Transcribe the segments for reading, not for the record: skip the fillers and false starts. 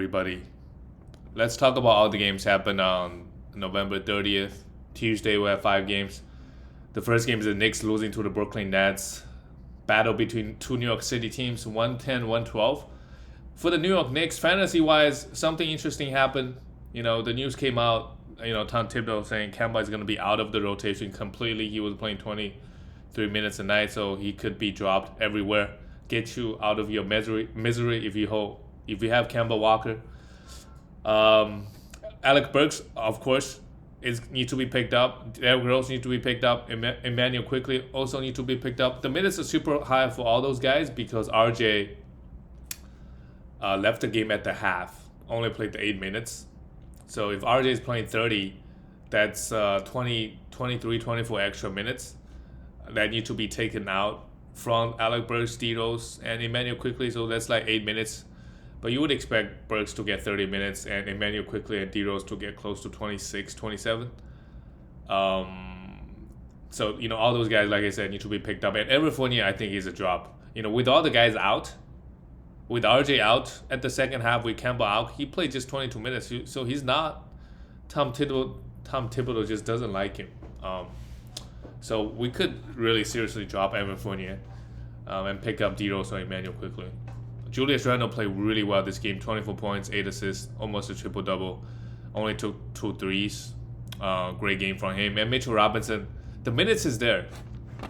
Everybody. Let's talk about all the games happened on November 30th. Tuesday, we have 5 games. The first game is the Knicks losing to the Brooklyn Nets. Battle between two New York City teams, 110, 112. For the New York Knicks, fantasy-wise, something interesting happened. The news came out, Tom Thibodeau saying Kemba is going to be out of the rotation completely. He was playing 23 minutes a night, so he could be dropped everywhere. Get you out of your misery if you have Kemba Walker. Alec Burks, of course, need to be picked up. Derrick Rose needs to be picked up. Emmanuel quickly also need to be picked up. The minutes are super high for all those guys because RJ left the game at the half, only played the 8 minutes. So if RJ is playing 30, that's 23, 24 extra minutes that need to be taken out from Alec Burks, D Rose, and Emmanuel quickly. So that's like 8 minutes. But you would expect Burks to get 30 minutes and Emmanuel quickly and D Rose to get close to 26, 27. So, all those guys, like I said, need to be picked up. And Evan Fournier, I think, is a drop. With all the guys out, with RJ out at the second half, with Kemba out, he played just 22 minutes. So he's not. Tom Thibodeau just doesn't like him. So we could really seriously drop Evan Fournier and pick up D Rose or Emmanuel quickly. Julius Randle played really well this game. 24 points, 8 assists, almost a triple-double. Only took 2 threes. Great game from him. And Mitchell Robinson, the minutes is there.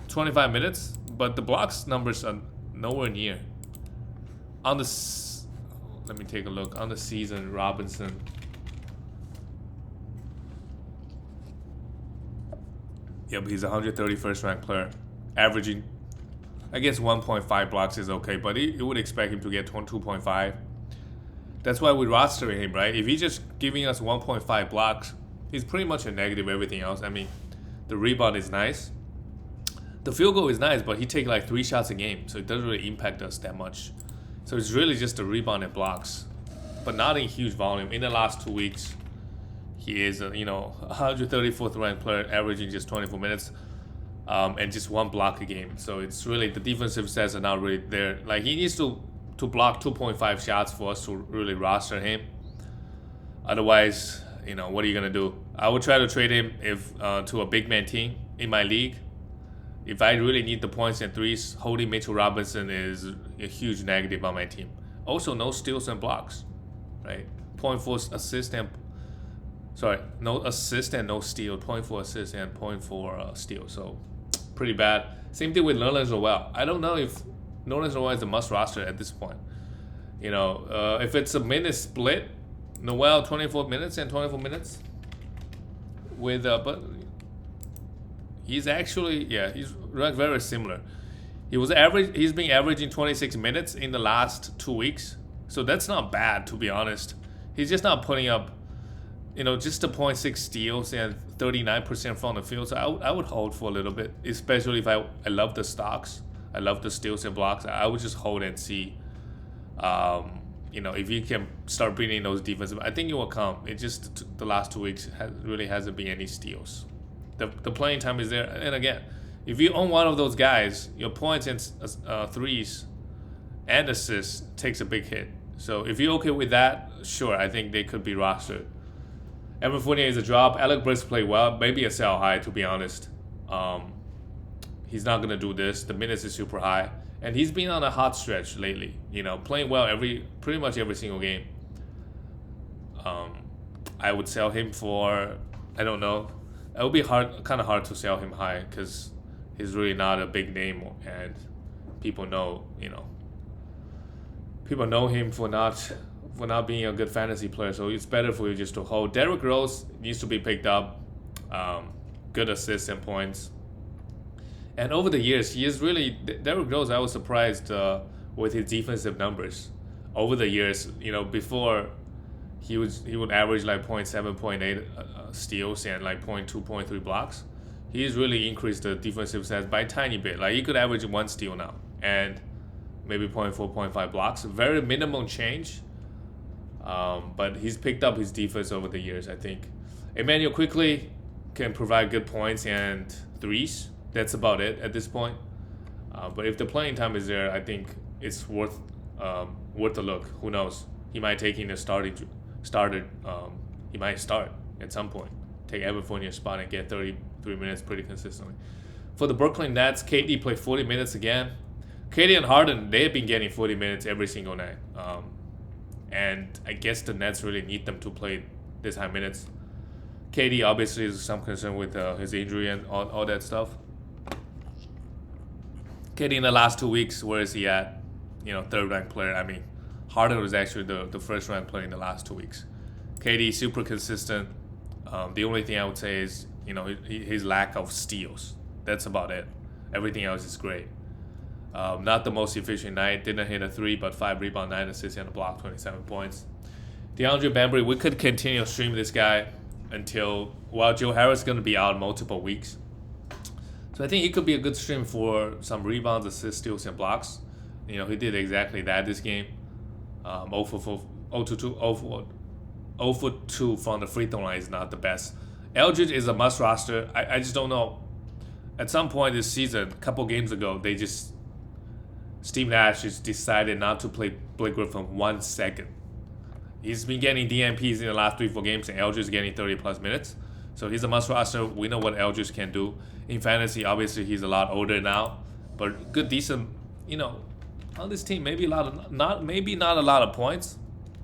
25 minutes, but the blocks numbers are nowhere near. Let me take a look. On the season, Robinson. Yep, he's a 131st ranked player. Averaging, I guess 1.5 blocks is okay, but you would expect him to get 2.5. That's why we roster him, right? If he's just giving us 1.5 blocks, he's pretty much a negative everything else. I mean, the rebound is nice. The field goal is nice, but he takes like 3 shots a game, so it doesn't really impact us that much. So it's really just the rebound and blocks, but not in huge volume. In the last 2 weeks, he is a 134th ranked player, averaging just 24 minutes. And just 1 block a game. So it's really, the defensive stats are not really there. Like, he needs to block 2.5 shots for us to really roster him. Otherwise, what are you going to do? I would try to trade him to a big man team in my league. If I really need the points and threes, holding Mitchell Robinson is a huge negative on my team. Also, no steals and blocks, right? 0.4 assist and no assist and no steal. 0.4 assist and 0.4 steal. So pretty bad. Same thing with Nerlens Noel. I don't know if Nerlens Noel is a must roster at this point. If it's a minute split, Noel 24 minutes and 24 minutes with but he's actually he's very similar. He's been averaging 26 minutes in the last 2 weeks. So that's not bad, to be honest. He's just not putting up just a 0.6 steals and 39% from the field. So I would hold for a little bit, especially if I love the stocks. I love the steals and blocks. I would just hold and see, if you can start bringing those defensive. I think it will come. It just, the last 2 weeks really hasn't been any steals. The playing time is there. And again, if you own one of those guys, your points and threes and assists takes a big hit. So if you're okay with that, sure, I think they could be rostered. Evan Fournier is a drop. Alec Burks played well. Maybe a sell high, to be honest. He's not going to do this. The minutes is super high. And he's been on a hot stretch lately. Playing well pretty much every single game. I would sell him for, I don't know. It would be kind of hard to sell him high because he's really not a big name. And people know him for not being a good fantasy player, so it's better for you just to hold. Derrick Rose needs to be picked up. Good assists and points. And over the years, he is really Derrick Rose. I was surprised with his defensive numbers. Over the years, before he would average like 0.7, 0.8 steals and like 0.2, 0.3 blocks. He's really increased the defensive stats by a tiny bit. Like, he could average 1 steal now and maybe 0.4, 0.5 blocks. Very minimum change. But he's picked up his defense over the years, I think. Emmanuel quickly can provide good points and threes. That's about it at this point. But if the playing time is there, I think it's worth a look. Who knows? he might take in the starter. He might start at some point, take Evan Fournier's spot and get 33 minutes pretty consistently. For the Brooklyn Nets, KD played 40 minutes again. KD and Harden, they've been getting 40 minutes every single night. And I guess the Nets really need them to play this high minutes. KD obviously is some concern with his injury and all that stuff. KD in the last 2 weeks, where is he at? Third ranked player. I mean, Harden was actually the first ranked player in the last 2 weeks. KD super consistent. The only thing I would say is his lack of steals. That's about it. Everything else is great. Not the most efficient night. Didn't hit a 3, but 5 rebounds, 9 assists, and a block, 27 points. DeAndre Bembry, we could continue to stream this guy until Joe Harris is going to be out multiple weeks. So I think he could be a good stream for some rebounds, assists, steals, and blocks. He did exactly that this game. 0 for 2 from the free throw line is not the best. Eldridge is a must roster. I just don't know. At some point this season, a couple games ago, Steve Nash just decided not to play Blake Griffin 1 second. He's been getting DNPs in the last 3-4 games, and Eldridge is getting 30+ minutes. So he's a must roster. We know what Eldridge can do. In fantasy, obviously he's a lot older now, but good, decent, on this team, maybe not a lot of points,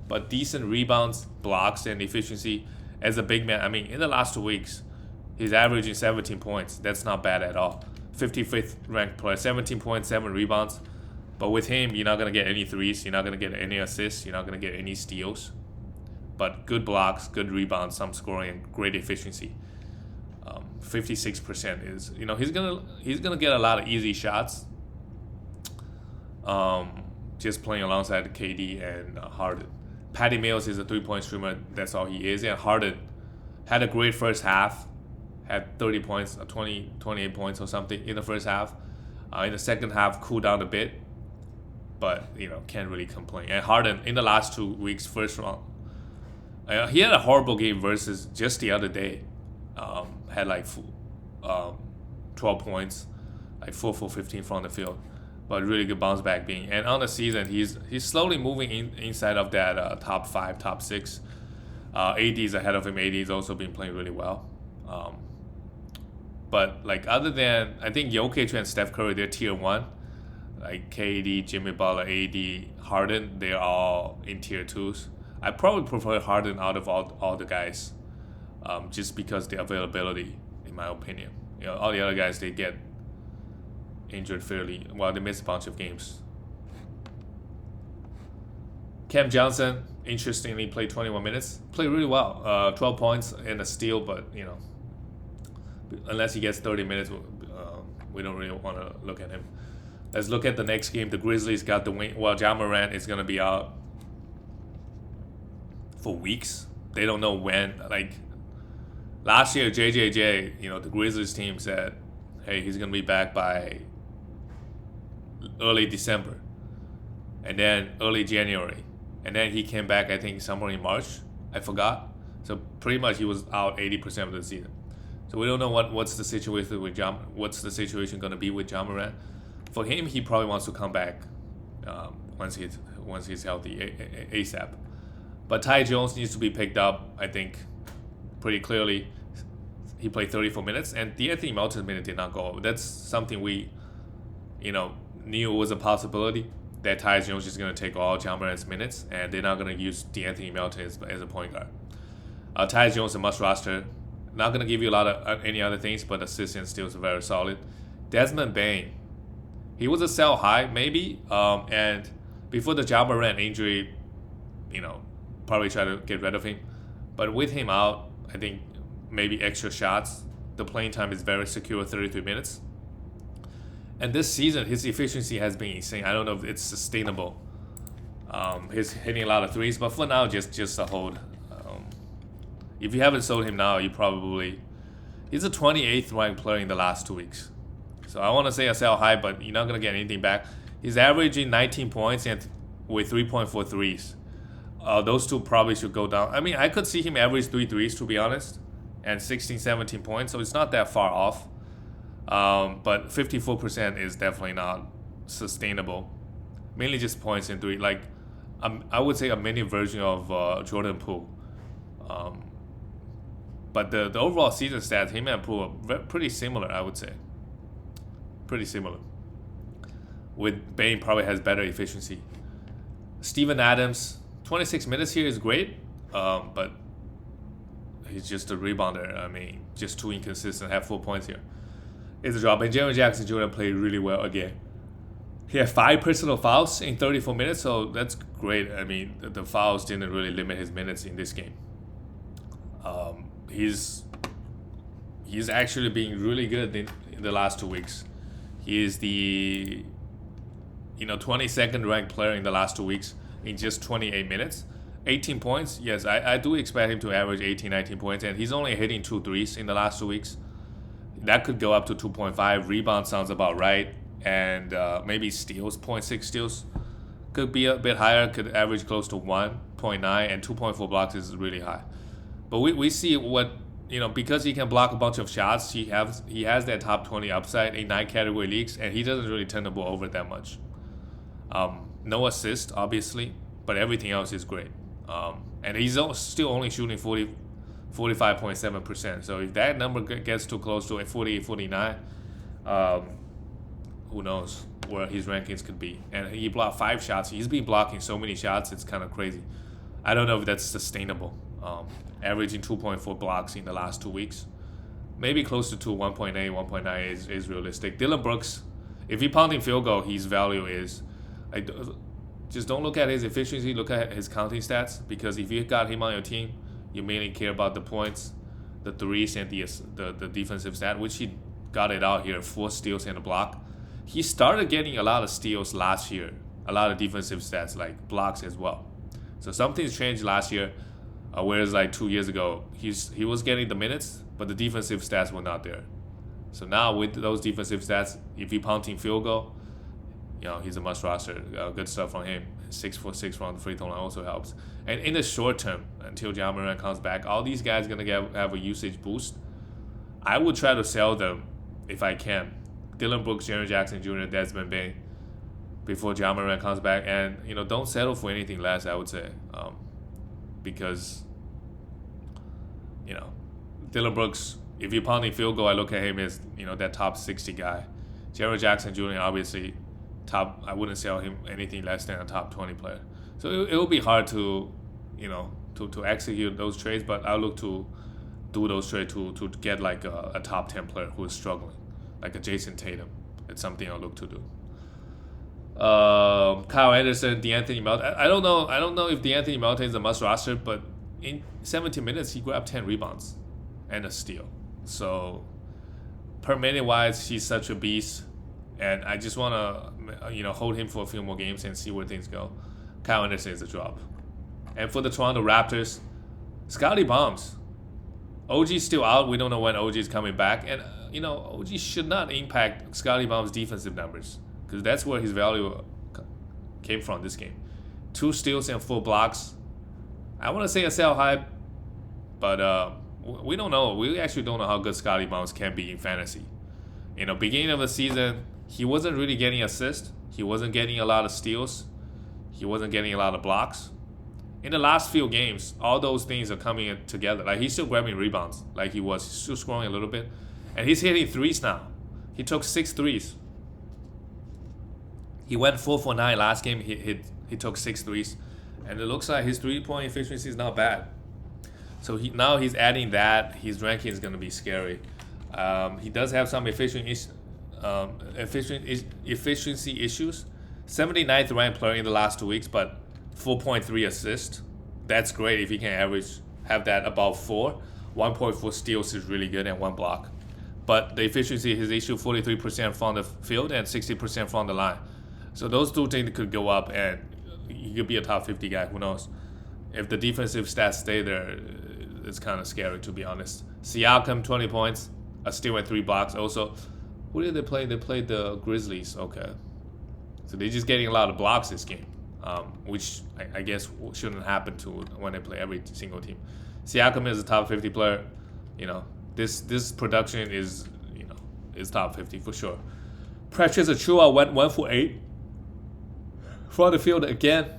but decent rebounds, blocks, and efficiency as a big man. I mean, in the last 2 weeks, he's averaging 17 points. That's not bad at all. 55th ranked player, 17 points, 7 rebounds. But with him, you're not going to get any threes. You're not going to get any assists. You're not going to get any steals. But good blocks, good rebounds, some scoring, and great efficiency. 56% is, he's gonna get a lot of easy shots. Just playing alongside KD and Harden. Patty Mills is a 3-point streamer. That's all he is. And Harden had a great first half. Had 30 points, 28 points or something in the first half. In the second half, cooled down a bit. But, can't really complain. And Harden, in the last 2 weeks, first round, he had a horrible game versus just the other day. Had 12 points, 4 for 15 from the field. But really good bounce back being. And on the season, he's slowly moving inside of that top 5, top 6. AD is ahead of him. AD has also been playing really well. But other than, I think Jokic and Steph Curry, they're tier 1. KD, Jimmy Butler, AD, Harden, they're all in tier 2s. I probably prefer Harden out of all the guys, just because the availability, in my opinion. All the other guys, they get injured fairly. Well, they miss a bunch of games. Cam Johnson, interestingly, played 21 minutes. Played really well. 12 points and a steal, but, unless he gets 30 minutes, we don't really want to look at him. Let's look at the next game. The Grizzlies got the win. Well, Ja Morant is going to be out for weeks. They don't know when. Last year, JJJ, the Grizzlies team said, hey, he's going to be back by early December. And then early January. And then he came back, I think, somewhere in March. I forgot. So pretty much he was out 80% of the season. So we don't know what's the situation with what's the situation going to be with Ja Morant. For him, he probably wants to come back once he's healthy ASAP. But Ty Jones needs to be picked up, I think, pretty clearly. He played 34 minutes, and D'Anthony Melton's minute did not go over. That's something we, knew was a possibility, that Ty Jones is going to take all Ja Morant's minutes, and they're not going to use D'Anthony Melton as a point guard. Ty Jones is a must roster. Not going to give you a lot of any other things, but assists and steals are very solid. Desmond Bane, he was a sell high, maybe, and before the Ja Morant injury, probably try to get rid of him. But with him out, I think maybe extra shots. The playing time is very secure, 33 minutes. And this season, his efficiency has been insane. I don't know if it's sustainable. He's hitting a lot of threes, but for now, just a hold. If you haven't sold him now, he's a 28th ranked player in the last 2 weeks. So I want to say a sell high, but you're not going to get anything back. He's averaging 19 points and with 3.4 threes. Those two probably should go down. I mean, I could see him average 3 threes, to be honest, and 16, 17 points, so it's not that far off. But 54% is definitely not sustainable. Mainly just points in 3. I would say a mini version of Jordan Poole. Um, but the overall season stats, him and Poole are pretty similar, I would say. Pretty similar. With Bane probably has better efficiency. Steven Adams, 26 minutes here is great, but he's just a rebounder. I mean, just too inconsistent. Have 4 points here. It's a drop. And Jaren Jackson Jr. played really well again. He had 5 personal fouls in 34 minutes, so that's great. I mean, the fouls didn't really limit his minutes in this game. He's actually being really good in the last 2 weeks. He is the 22nd ranked player in the last 2 weeks in just 28 minutes. 18 points. Yes, I do expect him to average 18, 19 points, and he's only hitting 2 threes in the last 2 weeks. That could go up to 2.5. Rebound sounds about right. And maybe steals, 0.6 steals. Could be a bit higher, could average close to 1.9, and 2.4 blocks is really high. But we see what, because he can block a bunch of shots, he has that top 20 upside in 9 category leagues, and he doesn't really turn the ball over that much. No assist, obviously, but everything else is great. And he's still only shooting 45.7%. So if that number gets too close to 48, 49, who knows where his rankings could be. And he blocked 5 shots. He's been blocking so many shots, it's kind of crazy. I don't know if that's sustainable. Averaging 2.4 blocks in the last 2 weeks. Maybe close to 1.8, 1.9 is realistic. Dillon Brooks, if he pounding field goal, his value is... just don't look at his efficiency, look at his counting stats, because if you got him on your team, you mainly care about the points, the threes, and the defensive stat, which he got it out here, 4 steals and a block. He started getting a lot of steals last year, a lot of defensive stats, like blocks as well. So something's changed last year, whereas like 2 years ago, he was getting the minutes, but the defensive stats were not there. So now with those defensive stats, if he pounding field goal, he's a must roster. Good stuff from him. 6 for 6 from the free throw line also helps. And in the short term, until Ja Morant comes back, all these guys are gonna have a usage boost. I would try to sell them if I can. Dillon Brooks, Jaren Jackson Jr., Desmond Bane, before Ja Morant comes back, and don't settle for anything less. I would say, because Dillon Brooks, if you're pounding field goal, I look at him as that top 60 guy. Jaren Jackson Jr. obviously. I wouldn't sell him anything less than a top 20 player. So it will be hard to execute those trades, but I'll look to do those trades to get like a top 10 player who is struggling, like a Jason Tatum. It's something I'll look to do. Kyle Anderson, DeAnthony Melton. I don't know if DeAnthony Melton is a must roster, but in 17 minutes he grabbed 10 rebounds and a steal. So per minute wise, he's such a beast. And I just want to, hold him for a few more games and see where things go. Kyle Anderson is a drop. And for the Toronto Raptors, Scotty Barnes. OG's still out. We don't know when OG is coming back. And, OG should not impact Scotty Barnes' defensive numbers, because that's where his value came from this game. 2 steals and 4 blocks. I want to say a sell high, but we don't know. We actually don't know how good Scotty Barnes can be in fantasy. Beginning of the season, he wasn't really getting assists. He wasn't getting a lot of steals. He wasn't getting a lot of blocks. In the last few games, all those things are coming in together. Like, he's still grabbing rebounds like he was. He's still scoring a little bit. And he's hitting threes now. He took 6 threes. He went 4 for 9 last game. He took 6 threes. And it looks like his 3-point efficiency is not bad. So now he's adding that. His ranking is going to be scary. He does have some efficiency issues. 79th ranked player in the last 2 weeks, but 4.3 assists. That's great if he can have that above 4. 1.4 steals is really good, and 1 block. But the efficiency is his issue, 43% from the field and 60% from the line. So those 2 things could go up, and he could be a top 50 guy. Who knows? If the defensive stats stay there, it's kind of scary, to be honest. Siakam, 20 points. A steal and 3 blocks also. Who did they play? They played the Grizzlies. Okay. So they're just getting a lot of blocks this game, which I guess shouldn't happen to when they play every single team. Siakam is a top 50 player. This production is top 50 for sure. Precious Achiuwa went 1 for 8. From the field again.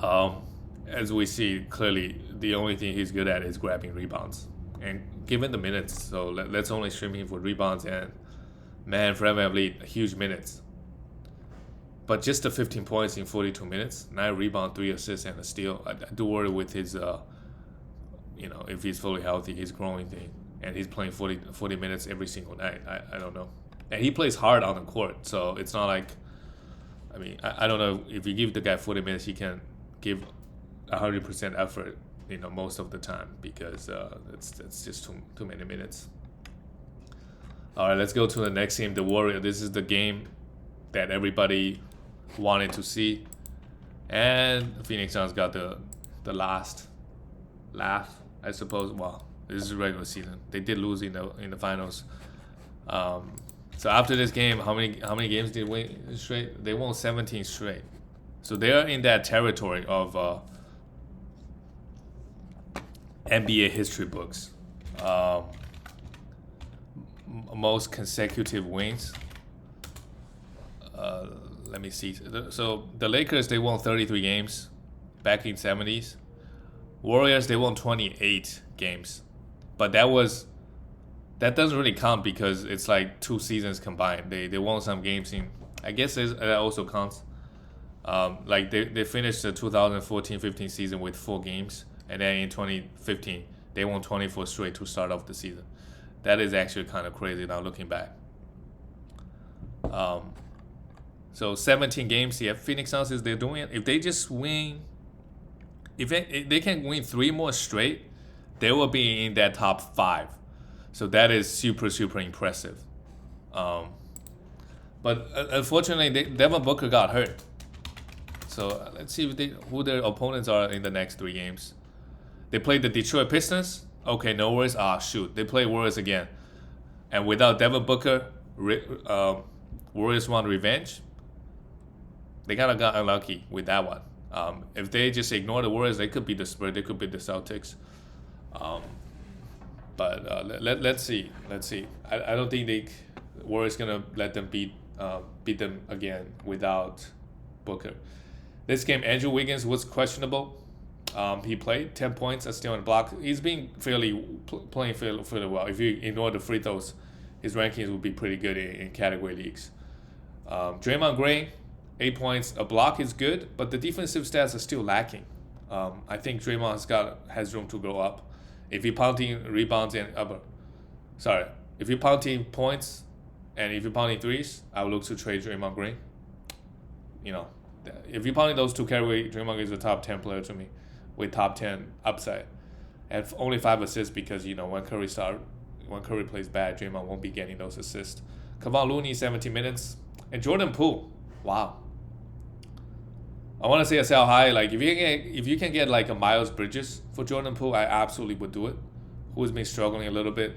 As we see clearly, the only thing he's good at is grabbing rebounds. And given the minutes, so let's only stream him for rebounds and man, Fred VanVleet, huge minutes. But just the 15 points in 42 minutes, 9 rebounds, 3 assists, and a steal. I do worry with his, if he's fully healthy, his growing thing. And he's playing 40 minutes every single night. I don't know. And he plays hard on the court, so it's not like, I don't know, if you give the guy 40 minutes, he can give 100% effort, most of the time, because it's just too many minutes. All right, let's go to the next game, the Warriors. This is the game that everybody wanted to see, and Phoenix Suns got the last laugh, I suppose. Well, this is regular season. They did lose in the finals. So after this game, how many games did they win straight? They won 17 straight. So they are in that territory of NBA history books. Most consecutive wins. Let me see. So the Lakers, they won 33 games back in 70s. Warriors, they won 28 games. But that doesn't really count because it's like 2 seasons combined. They won some games in, I guess that also counts. Like they finished the 2014-15 season with 4 games, and then in 2015 they won 24 straight to start off the season. That is actually kind of crazy now looking back. So 17 games. Yeah, Phoenix Suns, they're doing it. If they just win, if they can win 3 more straight, they will be in that top 5. So that is super, super impressive. But unfortunately, Devin Booker got hurt. So let's see who their opponents are in the next 3 games. They played the Detroit Pistons. Okay, no worries. Shoot. They play Warriors again. And without Devin Booker, Warriors want revenge. They kind of got unlucky with that one. If they just ignore the Warriors, they could beat the Spurs. They could beat the Celtics. But let's see. I don't think the Warriors gonna let them beat them again without Booker. This game, Andrew Wiggins was questionable. He played 10 points, a steal and a block. He's been playing fairly well. If you ignore the free throws, his rankings would be pretty good in category leagues. Draymond Gray, 8 points, a block is good, but the defensive stats are still lacking. I think Draymond has room to grow up. If you're pounding rebounds and if you're pounding points and if you're pounding threes, I would look to trade Draymond Gray. If you're pounding those 2 categories, Draymond Gray is a top 10 player to me with top 10 upside. And only 5 assists because, when Curry plays bad, Draymond won't be getting those assists. Kevon Looney, 17 minutes. And Jordan Poole, wow. I want to say a sell high. Like if you can get like a Miles Bridges for Jordan Poole, I absolutely would do it. Who's been struggling a little bit.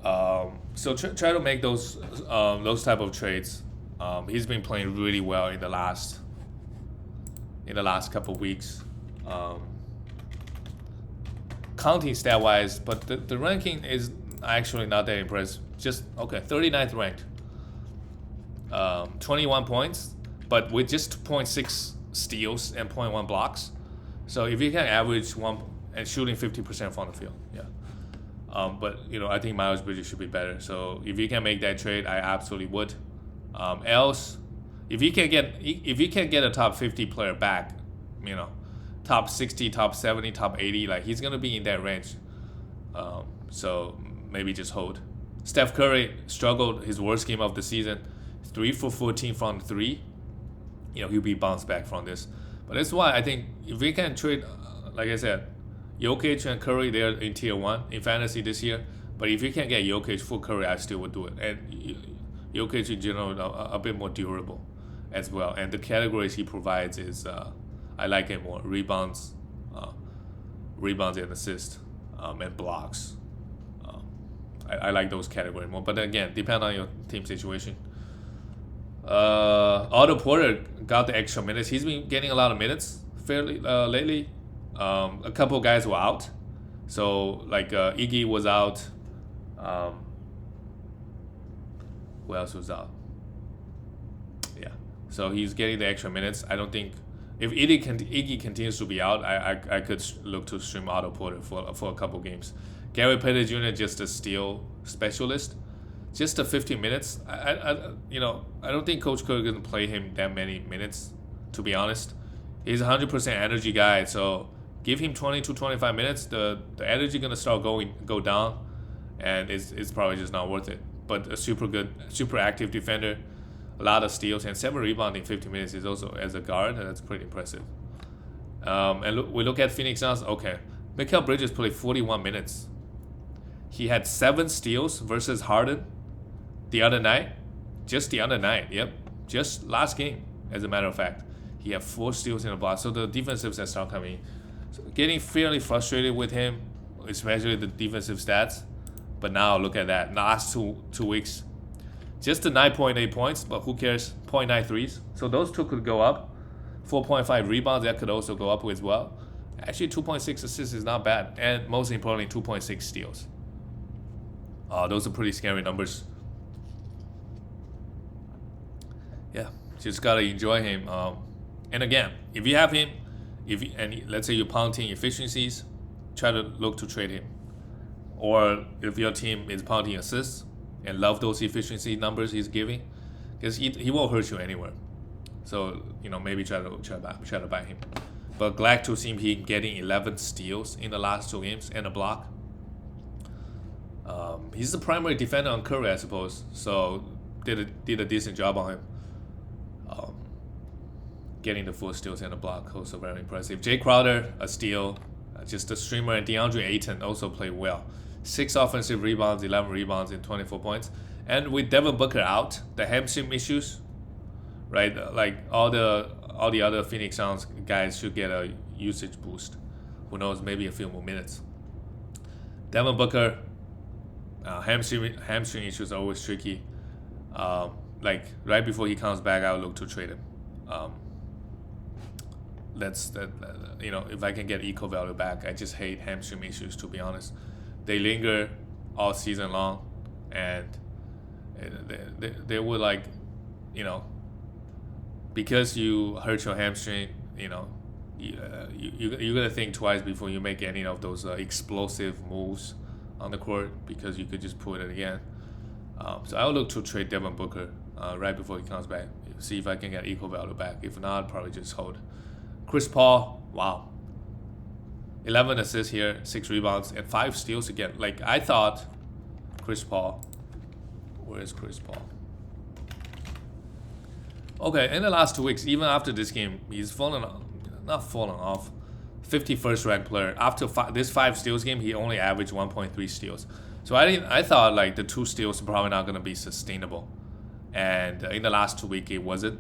So try to make those type of trades. He's been playing really well in the last couple weeks. Counting stat wise, but the ranking is actually not that impressive. Just 39th ranked. 21 points, but with just 0.6 steals and 0.1 blocks. So if you can average 1 and shooting 50% from the field, yeah. But I think Miles Bridges should be better. So if you can make that trade, I absolutely would. Else, if you can get a top 50 player back, top 60, top 70, top 80, like he's gonna be in that range. So maybe just hold. Steph Curry struggled his worst game of the season, 3 for 14 from 3. He'll be bounced back from this. But that's why I think if we can trade, like I said, Jokic and Curry, they're in tier 1 in fantasy this year. But if you can get Jokic for Curry, I still would do it. And Jokic in general a bit more durable as well. And the categories he provides is, I like it more. Rebounds and assists, and blocks. I like those categories more. But again, depend on your team situation. Otto Porter got the extra minutes. He's been getting a lot of minutes fairly lately. A couple of guys were out, so like Iggy was out. Who else was out? Yeah, so he's getting the extra minutes. I don't think If Iggy continues to be out, I could look to stream Otto Porter for a couple games. Gary Payton Jr. just a steal specialist, just the 15 minutes. I don't think Coach Kerr is gonna play him that many minutes. To be honest, he's a 100% energy guy, so give him 20 to 25 minutes. The energy gonna start go down, and it's probably just not worth it. But a super good, super active defender, a lot of steals and 7 rebounds in 50 minutes is also, as a guard, that's pretty impressive. We look at Phoenix Suns. Okay, Mikhail Bridges played 41 minutes. He had 7 steals versus Harden the other night. Just the other night, yep. Just last game, as a matter of fact. He had 4 steals in a block. So the defensive stats start coming. So getting fairly frustrated with him, especially the defensive stats. But now look at that. Last two weeks, just the 9.8 points, but who cares? 0.9 threes. So those two could go up. 4.5 rebounds, that could also go up as well. Actually, 2.6 assists is not bad. And most importantly, 2.6 steals. Those are pretty scary numbers. Yeah, just gotta enjoy him. And again, if you have him, and let's say you're pounding efficiencies, try to look to trade him. Or if your team is pounding assists and love those efficiency numbers he's giving, because he won't hurt you anywhere. So maybe try to buy him. But glad to see him getting 11 steals in the last 2 games and a block. He's the primary defender on Curry, I suppose. So did a decent job on him. Getting the 4 steals and a block, also very impressive. Jay Crowder, a steal, just a streamer, and DeAndre Ayton also played well. 6 offensive rebounds, 11 rebounds, and 24 points. And with Devin Booker out, the hamstring issues, right? Like all the other Phoenix Suns guys should get a usage boost. Who knows? Maybe a few more minutes. Devin Booker, hamstring issues are always tricky. Like right before he comes back, I would look to trade him. If I can get equal value back, I just hate hamstring issues, to be honest. They linger all season long, and they would because you hurt your hamstring, you're gonna think twice before you make any of those explosive moves on the court, because you could just pull it again. So I'll look to trade Devin Booker right before he comes back. See if I can get equal value back. If not, probably just hold. Chris Paul, wow. 11 assists here, 6 rebounds, and 5 steals again. Like, I thought Chris Paul. Where is Chris Paul? Okay, in the last 2 weeks, even after this game, he's not fallen off. 51st ranked player. After this 5 steals game, he only averaged 1.3 steals. So I thought like the 2 steals are probably not going to be sustainable. And in the last 2 weeks, it wasn't.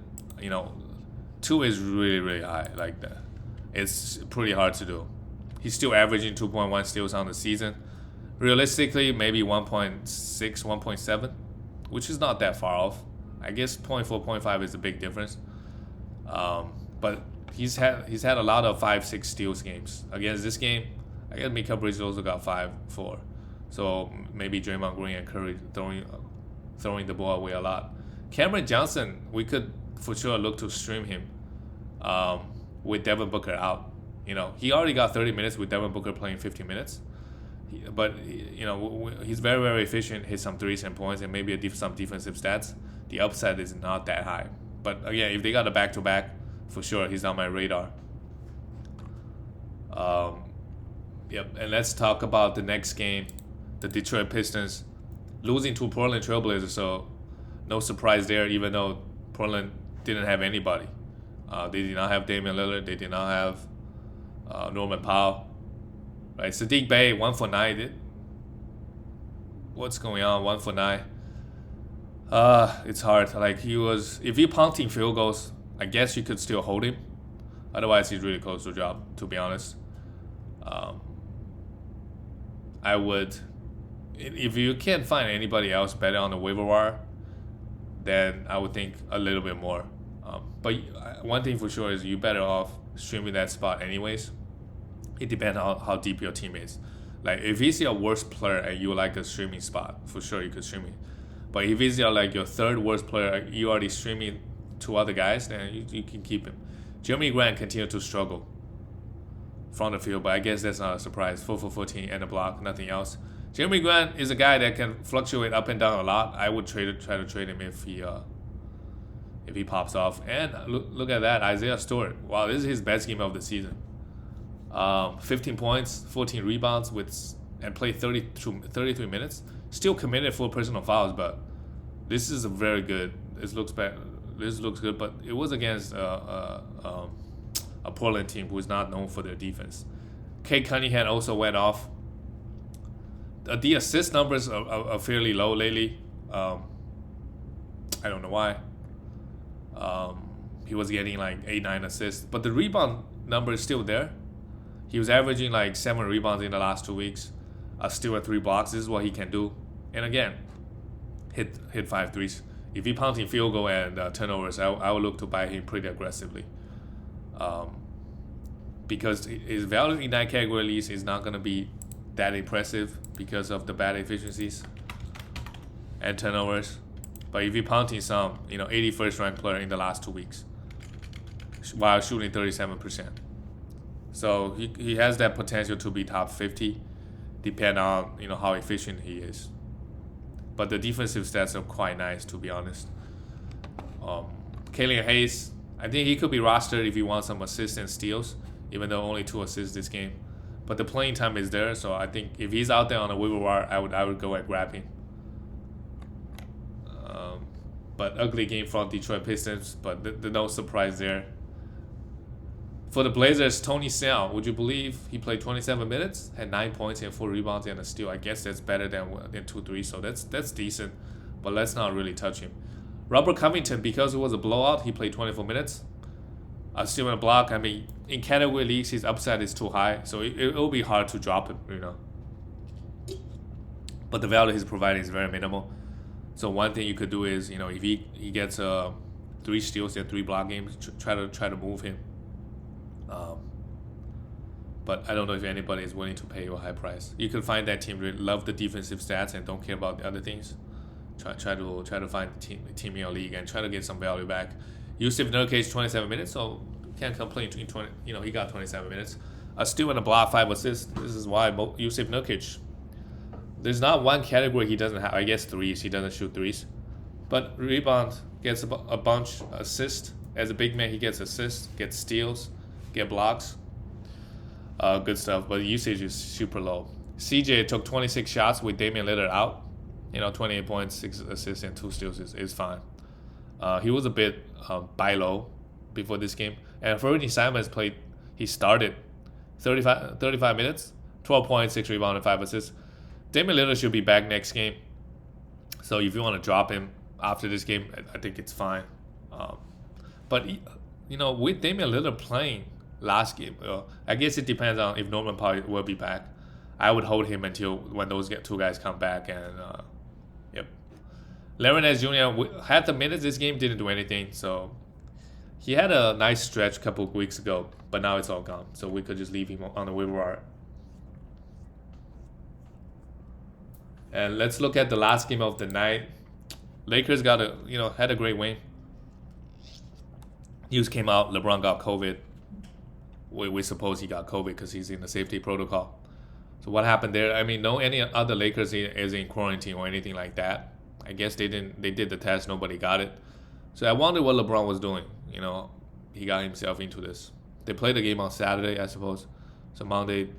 2 is really, really high. Like that, it's pretty hard to do. He's still averaging 2.1 steals on the season. Realistically, maybe 1.6, 1.7, which is not that far off. I guess 0.4, 0.5 is a big difference. But he's had a lot of 5-6 steals games. Against this game, I guess Mikhail Bridge also got 5-4. So maybe Draymond Gray and Curry throwing the ball away a lot. Cameron Johnson, we could for sure look to stream him with Devin Booker out. He already got 30 minutes with Devin Booker playing 50 minutes. But he's very, very efficient, hit some threes and points, and maybe some defensive stats. The upside is not that high. But again, if they got a back-to-back, for sure, he's on my radar. Yep, and let's talk about the next game. The Detroit Pistons losing to Portland Trailblazers, so no surprise there, even though Portland didn't have anybody. They did not have Damian Lillard. They did not have Norman Powell. Right, Sadiq Bey, 1 for 9. What's going on? 1 for 9. It's hard. Like if you're punting field goals, I guess you could still hold him. Otherwise, he's really close to a job, to be honest. I would, if you can't find anybody else better on the waiver wire, then I would think a little bit more. But one thing for sure is you're better off streaming that spot anyways. It depends on how deep your team is. Like if he's your worst player and you like a streaming spot, for sure you could stream it. But if he's your third worst player, you already streaming 2 other guys, then you can keep him. Jeremy Grant continued to struggle from the field, but I guess that's not a surprise. 4 for 14 and a block, nothing else. Jeremy Grant is a guy that can fluctuate up and down a lot. I would try to trade him if he pops off. And look at that, Isaiah Stewart. Wow, this is his best game of the season. 15 points, 14 rebounds and played 33 minutes. Still committed 4 personal fouls, but this is a very good. This looks good, but it was against a Portland team who is not known for their defense. Cunningham also went off. The assist numbers are fairly low lately. I don't know why. He was getting like 8-9 assists, but the rebound number is still there. He was averaging like 7 rebounds in the last 2 weeks. Still at 3 blocks. This is what he can do. And again, hit 5 threes. If he pounds in field goal and turnovers, I would look to buy him pretty aggressively. Because his value in that category at least is not going to be that impressive because of the bad efficiencies and turnovers. But if you're punting some, 81st ranked player in the last 2 weeks while shooting 37%. So he has that potential to be top 50, depending on how efficient he is. But the defensive stats are quite nice, to be honest. Kellyanne Hayes, I think he could be rostered if you want some assists and steals, even though only 2 assists this game. But the playing time is there, so I think if he's out there on the waiver wire, I would go and grab him. But ugly game from Detroit Pistons, but no surprise there. For the Blazers, Tony Snell, would you believe he played 27 minutes, had 9 points and 4 rebounds and a steal? I guess that's better than 2-3, so that's decent, but let's not really touch him. Robert Covington, because it was a blowout, he played 24 minutes. Still in a block. I mean, in category leagues, his upside is too high, so it will be hard to drop him, But the value he's providing is very minimal. So one thing you could do is, if he gets 3 steals and 3 block games, try to move him. But I don't know if anybody is willing to pay you a high price. You could find that team really love the defensive stats and don't care about the other things. Try to find the team in your league and try to get some value back. Yusuf Nurkic 27 minutes, so can't complain. He got 27 minutes. Still in a block, 5 assists. This is why Yusuf Nurkic. There's not one category he doesn't have. I guess threes. He doesn't shoot threes, but rebound gets a bunch. Assist as a big man, he gets assists, gets steals, get blocks. Good stuff, but usage is super low. CJ took 26 shots with Damian Lillard out. 28 points, 6 assists, and 2 steals is fine. He was a bit buy low before this game. And Fernie Simons he started 35 minutes, 12 points, 6 rebounds, and 5 assists. Damian Lillard should be back next game. So if you want to drop him after this game, I think it's fine. But with Damian Lillard playing last game, I guess it depends on if Norman Powell will be back. I would hold him until when those 2 guys come back. And yep, Larry Nance Jr. had the minutes this game, didn't do anything. So he had a nice stretch a couple of weeks ago, but now it's all gone. So we could just leave him on the waiver wire. And let's look at the last game of the night. Lakers had a great win. News came out, LeBron got COVID. We suppose he got COVID because he's in the safety protocol. So what happened there? I mean, no any other Lakers is in quarantine or anything like that. I guess they did the test, nobody got it. So I wonder what LeBron was doing. He got himself into this. They played the game on Saturday, I suppose. So Monday,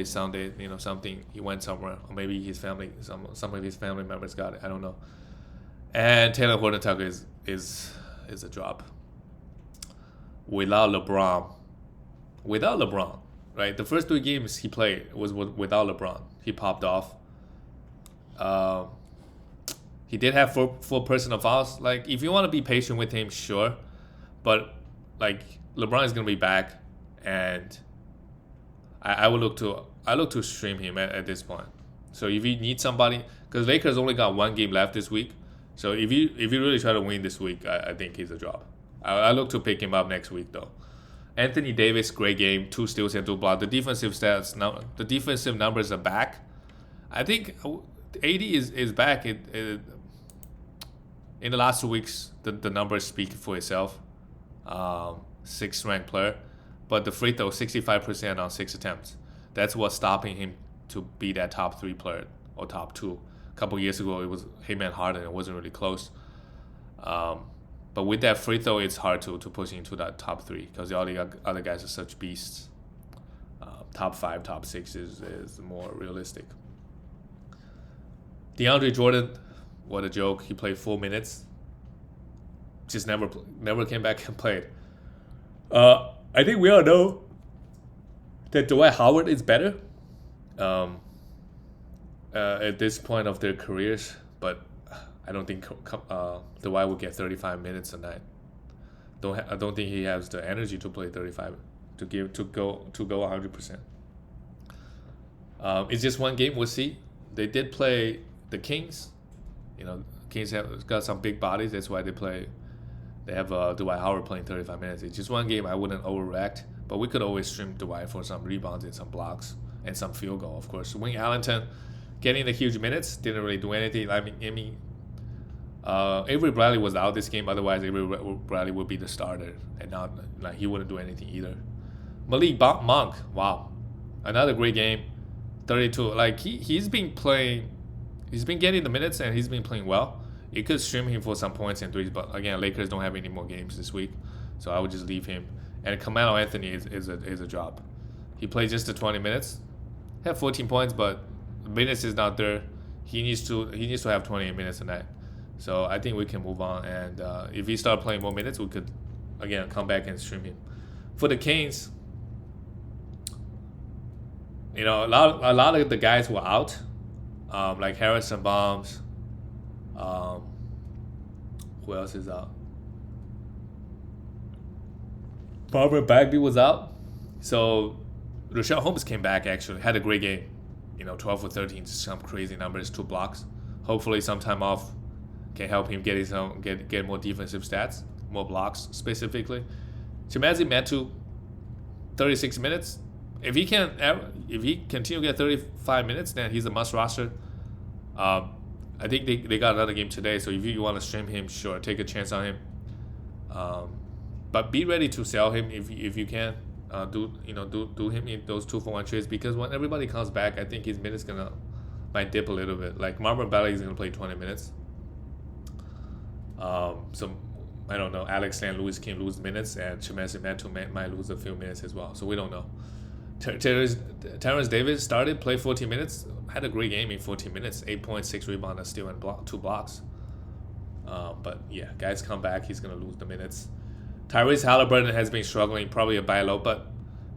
Sunday, something, he went somewhere, or maybe his family, some of his family members got it. I don't know. And Taylor Horton-Tucker is a drop. Without LeBron, right? The first 3 games he played was without LeBron. He popped off. He did have 4 personal fouls. Like, if you want to be patient with him, sure, but like LeBron is gonna be back, and I look to stream him at this point. So if you need somebody, because Lakers only got 1 game left this week, so if you really try to win this week, I think he's a drop. I look to pick him up next week though. Anthony Davis, great game, 2 steals and 2 blocks. The defensive stats now, the defensive numbers are back. I think AD is back. In the last 2 weeks, the numbers speak for itself. 6th ranked player, but the free throw 65% on 6 attempts. That's what's stopping him to be that top 3 player or top 2. A couple years ago, it was him and Harden. It wasn't really close. But with that free throw, it's hard to push into that top 3 because all the other guys are such beasts. Top 5, top 6 is more realistic. DeAndre Jordan, what a joke. He played 4 minutes. Just never came back and played. I think we all know that Dwight Howard is better at this point of their careers, but I don't think Dwight will get 35 minutes a night. I don't think he has the energy to play 35 to go 100%. It's just one game. We'll see. They did play the Kings. Kings have got some big bodies. That's why they play. They have Dwight Howard playing 35 minutes. It's just one game. I wouldn't overreact, but we could always stream Dwight for some rebounds and some blocks and some field goal, of course. Wayne Ellington getting the huge minutes didn't really do anything. I mean, Avery Bradley was out this game. Otherwise, Avery Bradley would be the starter, and now he wouldn't do anything either. Malik Monk, wow, another great game, 32. He's been playing, he's been getting the minutes and he's been playing well. You could stream him for some points and threes, but again, Lakers don't have any more games this week, so I would just leave him. And Carmelo Anthony is a drop. He played just the 20 minutes, had 14 points, but minutes is not there. He needs to have 28 minutes a night. So I think we can move on, and if he start playing more minutes, we could again come back and stream him. For the Kings, a lot of the guys were out, like Harrison Barnes. Who else is out? Marvin Bagley was out. So Rochelle Holmes came back, actually. Had a great game. 12 for 13, some crazy numbers, 2 blocks. Hopefully some time off can help him get more defensive stats, more blocks specifically. Chimezie Metu, 36 minutes. If he continue to get 35 minutes, then he's a must roster. I think they got another game today, so if you want to stream him, sure, take a chance on him. But be ready to sell him if you can. Do him in those 2-for-1 trades, because when everybody comes back, I think his minutes might dip a little bit. Like Marvin Bagley is gonna play 20 minutes. So I don't know. Alex Len-Lewis can lose minutes, and Chimezie Metu might lose a few minutes as well. So we don't know. Terrence Davis started, played 14 minutes, had a great game in 14 minutes, 8 points, 6 rebounds, steal, and 2 blocks. But yeah, guys come back, he's gonna lose the minutes. Tyrese Halliburton has been struggling, probably a buy low, but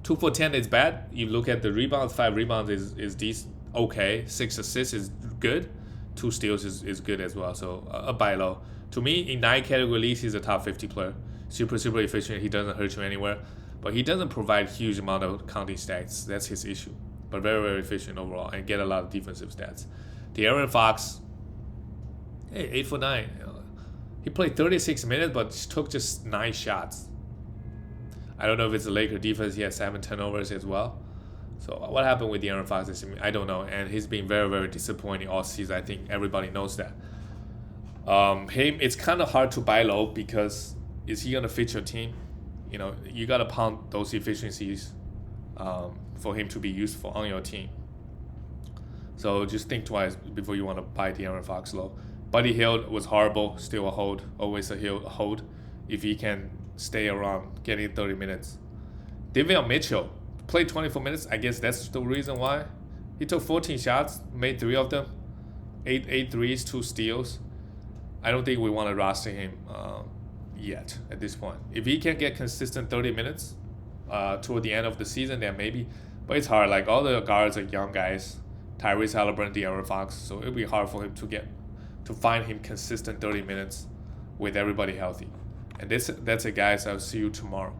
2 for 10 is bad. You look at the rebounds, 5 rebounds is decent, okay. 6 assists is good, 2 steals is good as well. So a buy low. To me, in 9 category leagues, he's a top 50 player. Super efficient. He doesn't hurt you anywhere. But he doesn't provide huge amount of counting stats. That's his issue. But very, very efficient overall and get a lot of defensive stats. De'Aaron Fox, 8 for 9. He played 36 minutes, but took just 9 shots. I don't know if it's the Laker defense. He had 7 turnovers as well. So what happened with De'Aaron Fox? I don't know. And he's been very, very disappointing all season. I think everybody knows that. It's kind of hard to buy low because is he going to fit your team? You got to pound those efficiencies for him to be useful on your team. So just think twice before you want to buy De'Aaron Fox low. Buddy Hield was horrible, still a hold, always a hold if he can stay around getting 30 minutes. Davion Mitchell played 24 minutes. I guess that's the reason why. He took 14 shots, made 3 of them, 8 threes, 2 steals. I don't think we want to roster him yet at this point. If he can get consistent 30 minutes toward the end of the season, then maybe. But it's hard. Like all the guards are young guys. Tyrese Halliburton, De'Aaron Fox. So it'll be hard for him to find him consistent 30 minutes with everybody healthy. And that's it, guys. I'll see you tomorrow.